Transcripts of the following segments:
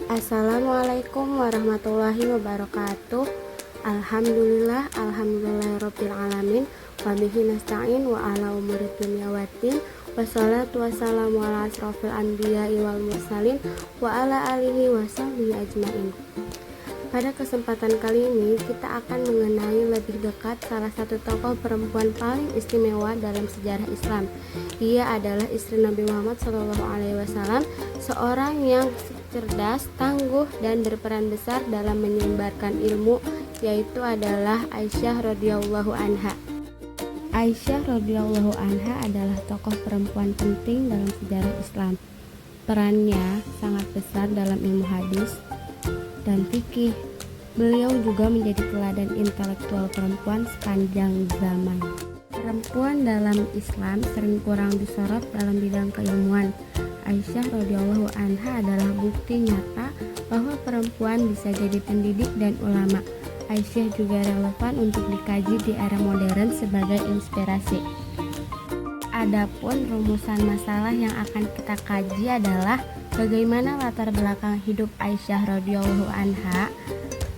Assalamualaikum warahmatullahi wabarakatuh. Alhamdulillahirabbil alamin. Wa bihi nasta'in wa ala umuri dunya waddin. Wassalatu wassalamu ala asrofil anbiya'i wal mursalin wa ala alihi wa sahbihi ajmain. Pada kesempatan kali ini kita akan mengenai lebih dekat salah satu tokoh perempuan paling istimewa dalam sejarah Islam. Ia adalah istri Nabi Muhammad SAW, seorang yang cerdas, tangguh, dan berperan besar dalam menyebarkan ilmu, yaitu adalah Aisyah radhiyallahu anha. Aisyah radhiyallahu anha adalah tokoh perempuan penting dalam sejarah Islam. Perannya sangat besar dalam ilmu hadis dan fikih. Beliau juga menjadi teladan intelektual perempuan sepanjang zaman. Perempuan dalam Islam sering kurang disorot dalam bidang keilmuan. Aisyah radhiyallahu anha adalah bukti nyata bahwa perempuan bisa jadi pendidik dan ulama. Aisyah juga relevan untuk dikaji di era modern sebagai inspirasi. Adapun rumusan masalah yang akan kita kaji adalah bagaimana latar belakang hidup Aisyah radhiyallahu anha,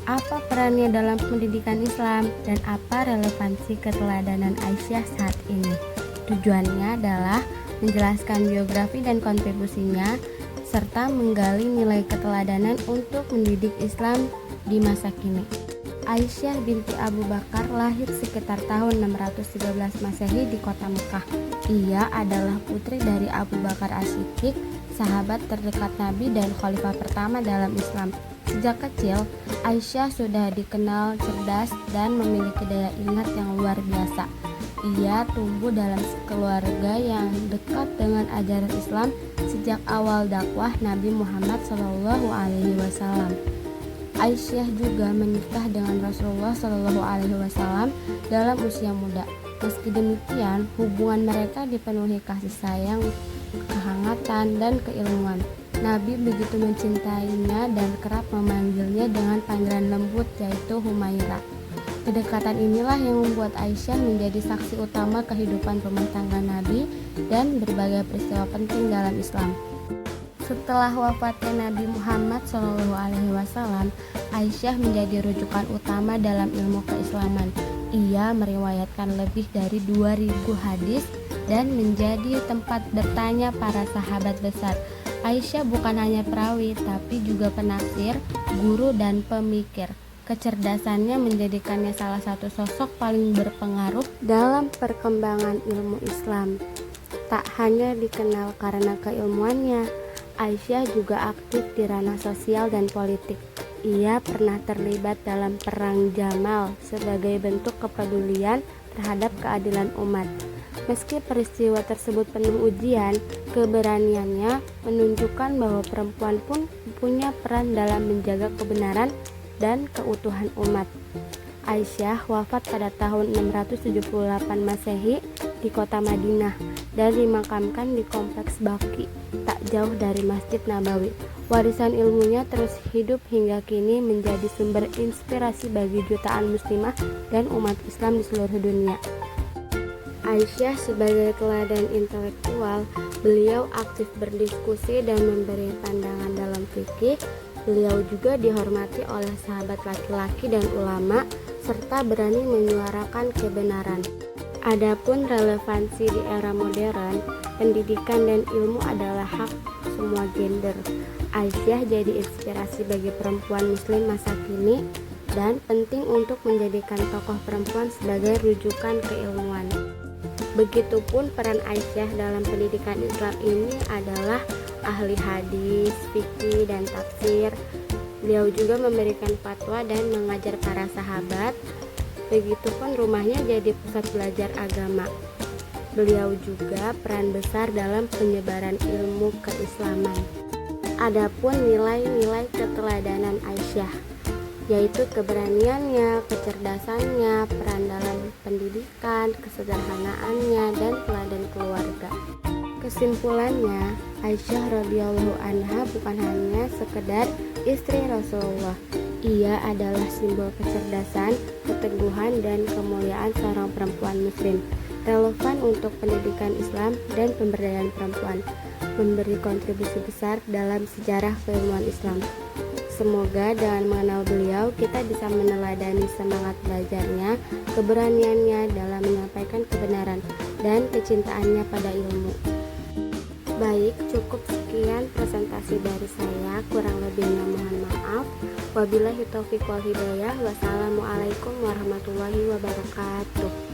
apa perannya dalam pendidikan Islam, dan apa relevansi keteladanan Aisyah saat ini. Tujuannya adalah menjelaskan biografi dan kontribusinya, serta menggali nilai keteladanan untuk mendidik Islam di masa kini. Aisyah binti Abu Bakar lahir sekitar tahun 613 Masehi di kota Mekah. Ia adalah putri dari Abu Bakar As-Siddiq, sahabat terdekat Nabi dan khalifah pertama dalam Islam. Sejak kecil, Aisyah sudah dikenal cerdas dan memiliki daya ingat yang luar biasa. Ia tumbuh dalam keluarga yang dekat dengan ajaran Islam sejak awal dakwah Nabi Muhammad SAW. Aisyah juga menikah dengan Rasulullah SAW dalam usia muda. Meski demikian, hubungan mereka dipenuhi kasih sayang, kehangatan, dan keilmuan. Nabi begitu mencintainya dan kerap memanggilnya dengan panggilan lembut, yaitu Humaira. Kedekatan inilah yang membuat Aisyah menjadi saksi utama kehidupan rumah tangga Nabi dan berbagai peristiwa penting dalam Islam. Setelah wafatnya Nabi Muhammad SAW, Aisyah menjadi rujukan utama dalam ilmu keislaman. Ia meriwayatkan lebih dari 2.000 hadis dan menjadi tempat bertanya para sahabat besar. Aisyah bukan hanya perawi, tapi juga penafsir, guru, dan pemikir. Kecerdasannya menjadikannya salah satu sosok paling berpengaruh dalam perkembangan ilmu Islam. Tak hanya dikenal karena keilmuannya, Aisyah juga aktif di ranah sosial dan politik. Ia pernah terlibat dalam Perang Jamal sebagai bentuk kepedulian terhadap keadilan umat. Meski peristiwa tersebut penuh ujian, keberaniannya menunjukkan bahwa perempuan pun punya peran dalam menjaga kebenaran dan keutuhan umat. Aisyah wafat pada tahun 678 Masehi di kota Madinah dan dimakamkan di kompleks Baqi, tak jauh dari Masjid Nabawi. Warisan ilmunya terus hidup hingga kini menjadi sumber inspirasi bagi jutaan muslimah dan umat Islam di seluruh dunia. Aisyah sebagai teladan intelektual, beliau aktif berdiskusi dan memberi pandangan dalam fikih. Beliau juga dihormati oleh sahabat laki-laki dan ulama, serta berani menyuarakan kebenaran. Adapun relevansi di era modern, pendidikan dan ilmu adalah hak semua gender. Aisyah jadi inspirasi bagi perempuan muslim masa kini dan penting untuk menjadikan tokoh perempuan sebagai rujukan keilmuan. Begitupun peran Aisyah dalam pendidikan Islam ini adalah ahli hadis, fikih, dan tafsir. Beliau juga memberikan fatwa dan mengajar para sahabat. Begitupun rumahnya jadi pusat belajar agama. Beliau juga peran besar dalam penyebaran ilmu keislaman. Adapun nilai-nilai keteladanan Aisyah, yaitu keberaniannya, kecerdasannya, peran dalam pendidikan, kesederhanaannya, dan teladan keluarga. Kesimpulannya, Aisyah radhiyallahu anha bukan hanya sekedar istri Rasulullah. Ia adalah simbol kecerdasan, keteguhan, dan kemuliaan seorang perempuan muslim. relevan untuk pendidikan Islam dan pemberdayaan perempuan, memberi kontribusi besar dalam sejarah keilmuan Islam. Semoga dengan mengenal beliau kita bisa meneladani semangat belajarnya, keberaniannya dalam menyampaikan kebenaran, dan kecintaannya pada ilmu. Baik, cukup sekian presentasi dari saya, kurang lebihnya mohon maaf. Wabillahi taufiq wal hidayah. Wassalamualaikum warahmatullahi wabarakatuh.